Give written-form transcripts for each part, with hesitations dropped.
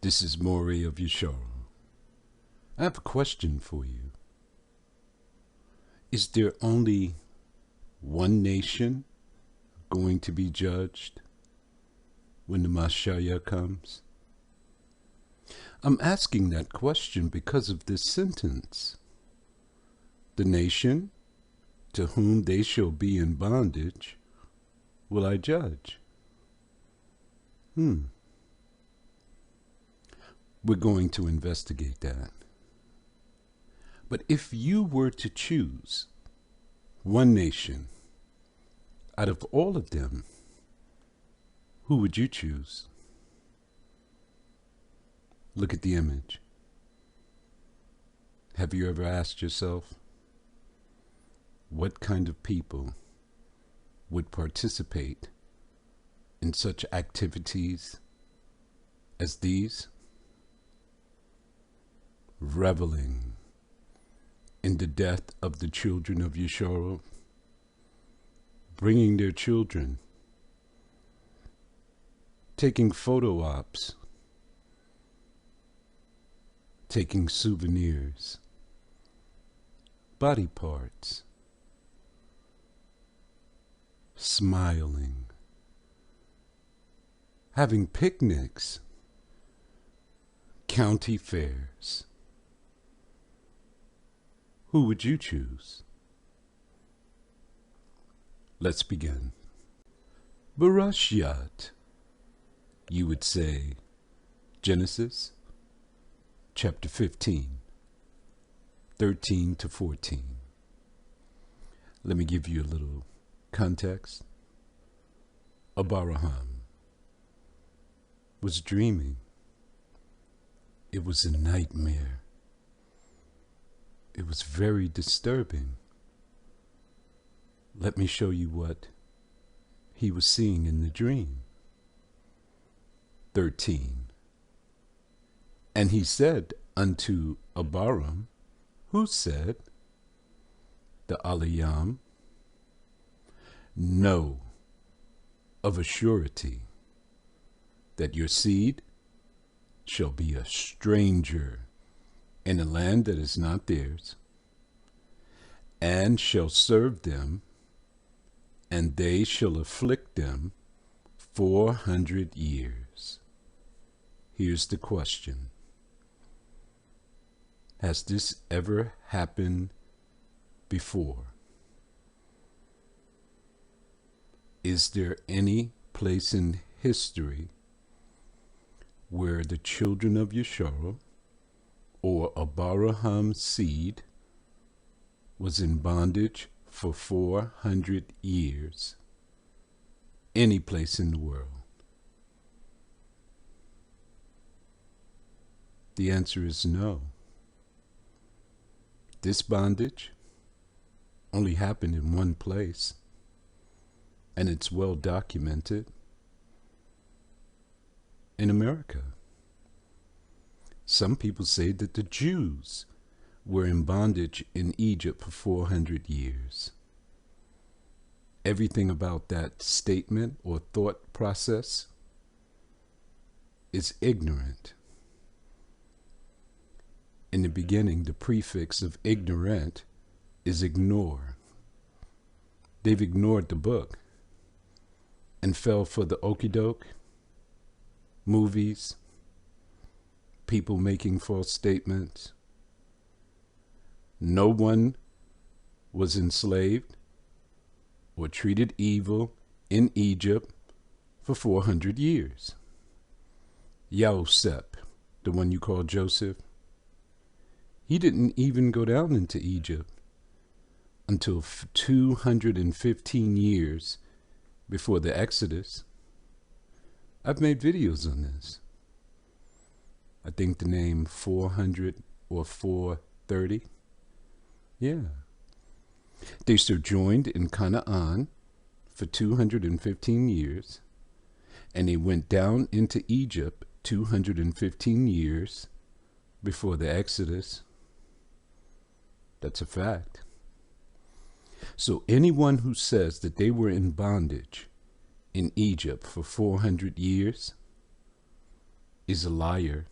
This is Maury of Yeshara. I have a question for you. Is there only one nation going to be judged when the Mashayah comes? I'm asking that question because of this sentence. The nation to whom they shall be in bondage will I judge. We're going to investigate that. But if you were to choose one nation out of all of them, who would you choose? Look at the image. Have you ever asked yourself, what kind of people would participate in such activities as these? Reveling in the death of the children of Yeshara, bringing their children, taking photo ops, taking souvenirs, body parts, smiling, having picnics, county fairs. Who would you choose? Let's begin. Barashiat, you would say Genesis chapter 15, 13 to 14. Let me give you a little context. Abraham was dreaming. It was a nightmare. It was very disturbing. Let me show you what he was seeing in the dream. 13. And he said unto Abraham, who said, the Aliyam, know of a surety that your seed shall be a stranger in a land that is not theirs, and shall serve them, and they shall afflict them 400 years. Here's the question. Has this ever happened before? Is there any place in history where the children of Yeshara or Abraham's seed was in bondage for 400 years, any place in the world? The answer is no. This bondage only happened in one place, and it's well documented in America. Some people say that the Jews were in bondage in Egypt for 400 years. Everything about that statement or thought process is ignorant. In the beginning, the prefix of ignorant is ignore. They've ignored the book and fell for the okey-doke, movies, people making false statements. No one was enslaved or treated evil in Egypt for 400 years. Yosef, the one you call Joseph, he didn't even go down into Egypt until 215 years before the Exodus. I've made videos on this. I think the name 400 or 430. Yeah. They sojourned in Canaan for 215 years, and they went down into Egypt 215 years before the Exodus. That's a fact. So anyone who says that they were in bondage in Egypt for 400 years is a liar,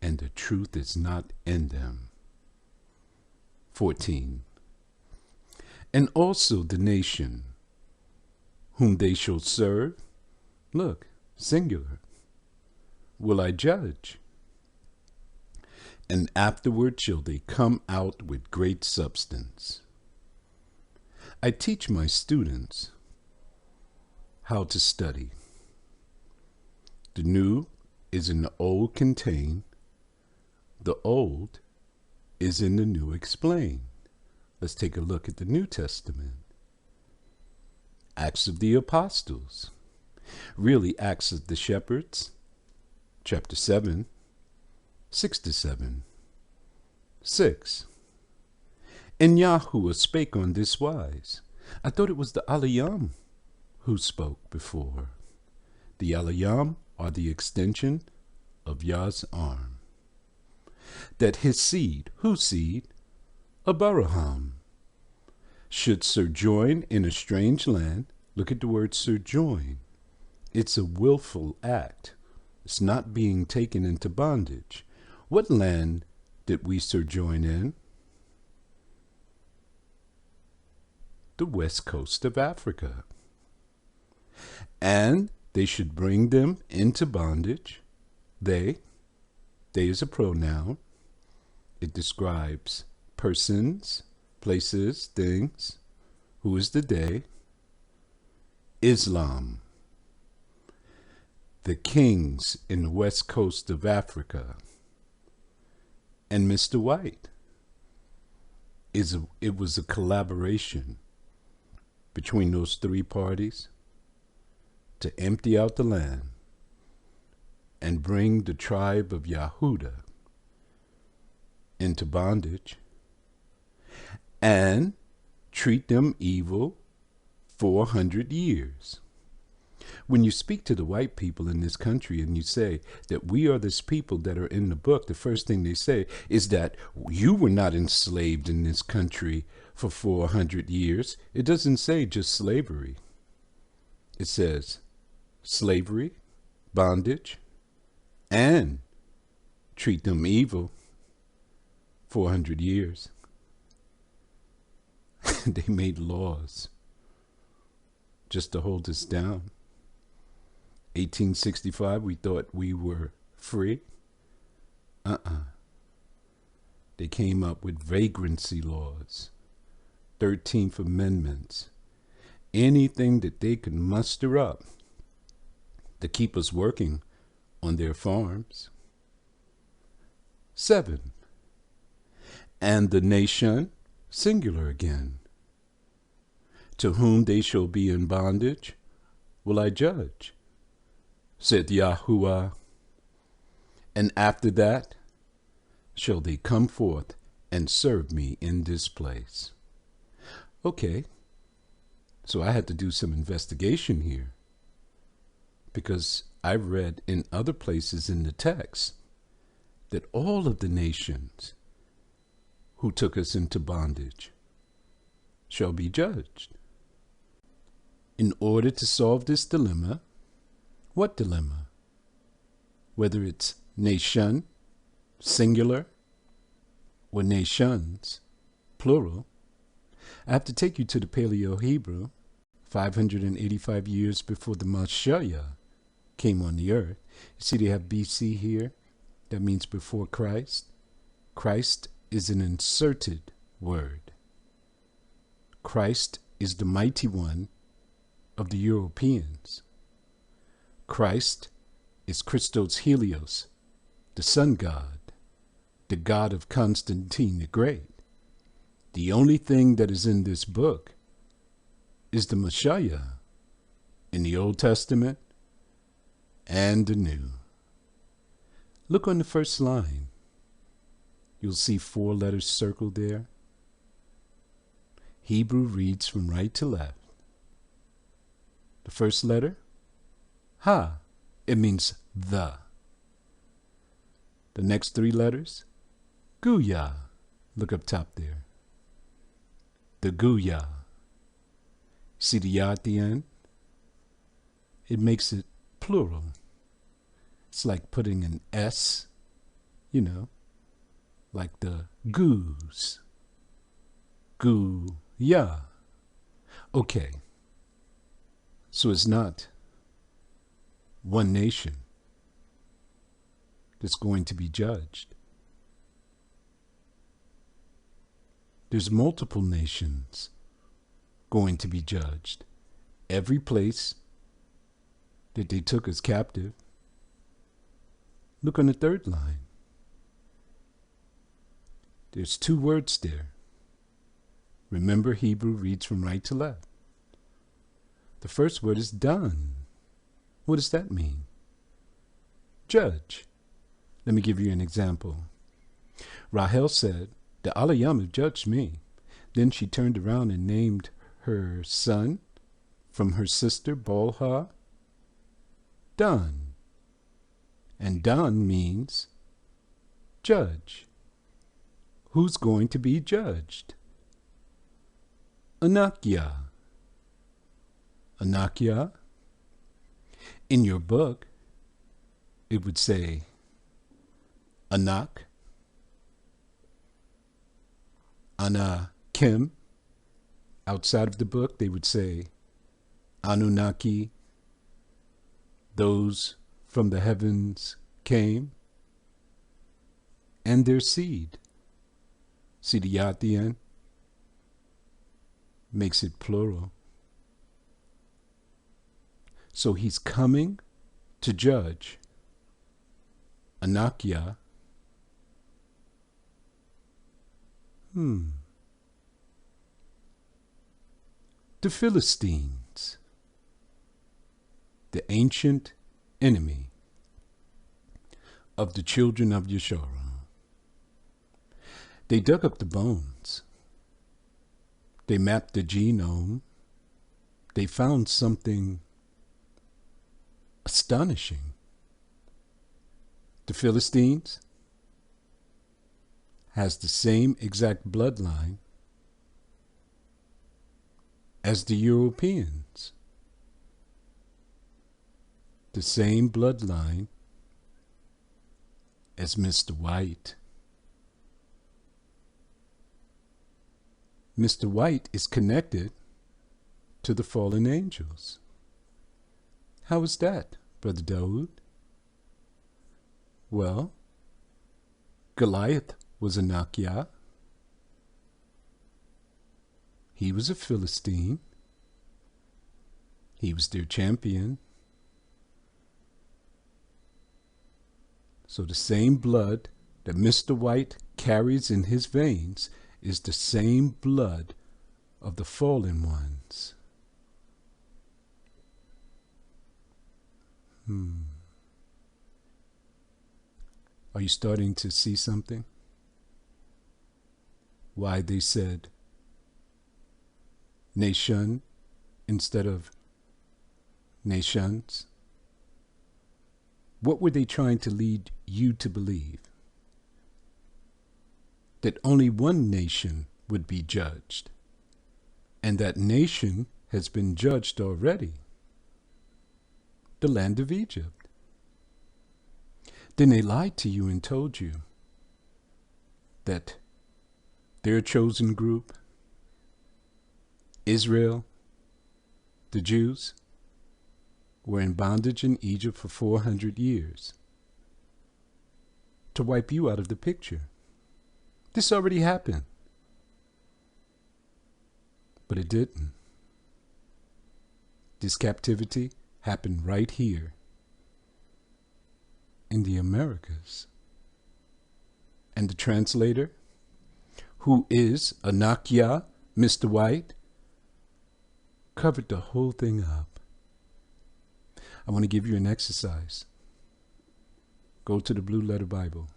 and the truth is not in them. 14. And also the nation whom they shall serve, look, singular, will I judge. And afterward shall they come out with great substance. I teach my students how to study. The new is in the old contained, the old is in the new explained. Let's take a look at the New Testament. Acts of the Apostles, really Acts of the Shepherds, chapter 7, 6-7. 6. And Yahuwah spake on this wise. I thought it was the Aliyam who spoke before. The Aliyam are the extension of Yah's arm. That his seed, whose seed? Abraham, should sojourn in a strange land. Look at the word sojourn. It's a willful act. It's not being taken into bondage. What land did we sojourn in? The west coast of Africa. And they should bring them into bondage. They is a pronoun. It describes persons, places, things. Who is the they? Islam. The kings in the west coast of Africa. And Mr. White. It was a collaboration between those three parties to empty out the land and bring the tribe of Yahudah into bondage and treat them evil 400 years. When you speak to the white people in this country and you say that we are this people that are in the book, the first thing they say is that you were not enslaved in this country for 400 years. It doesn't say just slavery. It says slavery, bondage, and treat them evil 400 years. They made laws just to hold us down. 1865, we thought we were free. They came up with vagrancy laws, 13th Amendments, anything that they could muster up to keep us working on their farms. 7. And the nation, singular again, to whom they shall be in bondage, will I judge, said Yahuwah. And after that shall they come forth and serve me in this place. Okay, so I had to do some investigation here, because I've read in other places in the text that all of the nations who took us into bondage shall be judged. In order to solve this dilemma, what dilemma? Whether it's nation, singular, or nations, plural, I have to take you to the Paleo-Hebrew, 585 years before the Messiah came on the earth. You see they have BC here. That means before Christ. Christ is an inserted word. Christ is the mighty one of the Europeans. Christ is Christos Helios, the sun god, the god of Constantine the Great. The only thing that is in this book is the Messiah in the Old Testament and the New. Look on the first line. You'll see 4 letters circled there. Hebrew reads from right to left. The first letter, Ha. It means the. The next 3 letters, Guya. Look up top there. The Guya. See the ya at the end? It makes it plural. It's like putting an S, you know, like the goose. Goo, yeah. Okay. So it's not one nation that's going to be judged. There's multiple nations going to be judged. Every place that they took as captive. Look on the third line. There's two words there. Remember, Hebrew reads from right to left. The first word is done. What does that mean? Judge. Let me give you an example. Rahel said, the Alayam judged me. Then she turned around and named her son from her sister Balha Dan. And Dan means judge. Who's going to be judged? Anakya. Anakya. In your book, it would say Anak, Anakim. Outside of the book, they would say Anunnaki. Those from the heavens came, and their seed. See the ya at the end? Makes it plural. So he's coming to judge Anakya. The Philistines, the ancient enemy of the children of Yasharon. They dug up the bones. They mapped the genome. They found something astonishing. The Philistines has the same exact bloodline as the Europeans. The same bloodline as Mr. White. Mr. White is connected to the fallen angels. How is that, Brother Dawood? Well, Goliath was a Nakia. He was a Philistine. He was their champion. So the same blood that Mr. White carries in his veins is the same blood of the fallen ones. Are you starting to see something? Why they said nation instead of nations? What were they trying to lead you to believe? That only one nation would be judged, and that nation has been judged already. The land of Egypt. Then they lied to you and told you that their chosen group, Israel, the Jews, were in bondage in Egypt for 400 years to wipe you out of the picture. This already happened. But it didn't. This captivity happened right here in the Americas. And the translator, who is Anakya, Mr. White, covered the whole thing up. I want to give you an exercise. Go to the Blue Letter Bible.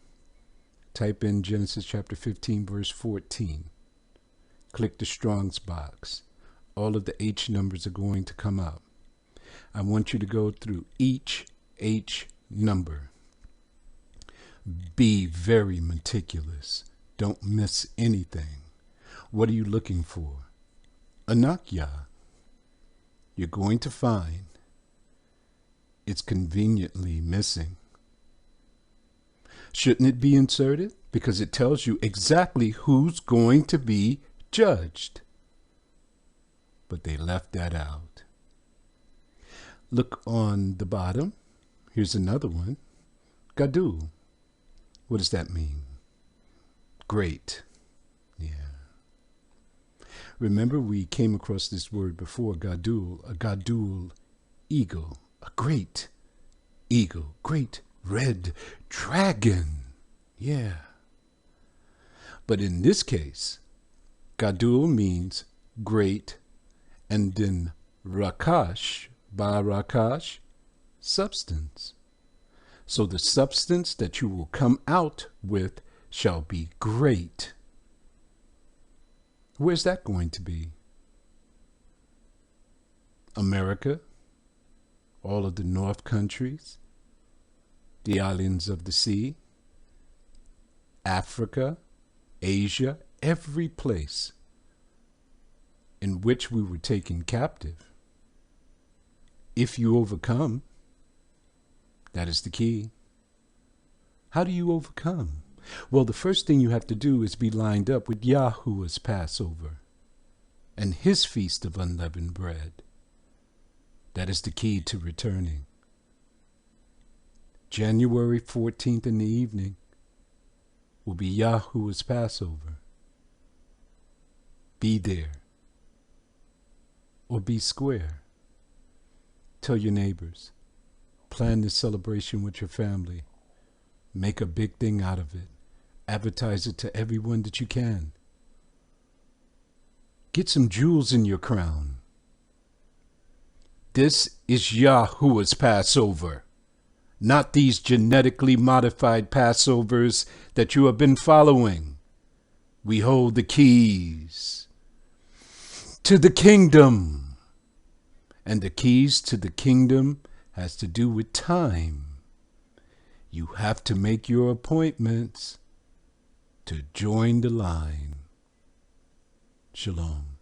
Type in Genesis chapter 15, verse 14. Click the Strong's box. All of the H numbers are going to come up. I want you to go through each H number. Be very meticulous. Don't miss anything. What are you looking for? Anakya. You're going to find it's conveniently missing Shouldn't it be inserted? Because it tells you exactly who's going to be judged. But they left that out. Look on the bottom. Here's another one. Gadol. What does that mean? Great. Yeah. Remember, we came across this word before, Gadol, a Gadol eagle, a great eagle, great red dragon. Yeah. But in this case, Gadol means great, and then Rakash, Barakash, substance. So the substance that you will come out with shall be great. Where's that going to be? America, all of the North countries, the islands of the sea, Africa, Asia, every place in which we were taken captive. If you overcome, that is the key. How do you overcome? Well, the first thing you have to do is be lined up with Yahuwah's Passover and his feast of unleavened bread. That is the key to returning. January 14th in the evening will be Yahuwah's Passover. Be there. Or be square. Tell your neighbors. Plan this celebration with your family. Make a big thing out of it. Advertise it to everyone that you can. Get some jewels in your crown. This is Yahuwah's Passover, not these genetically modified Passovers that you have been following. We hold the keys to the kingdom. And the keys to the kingdom has to do with time. You have to make your appointments to join the line. Shalom.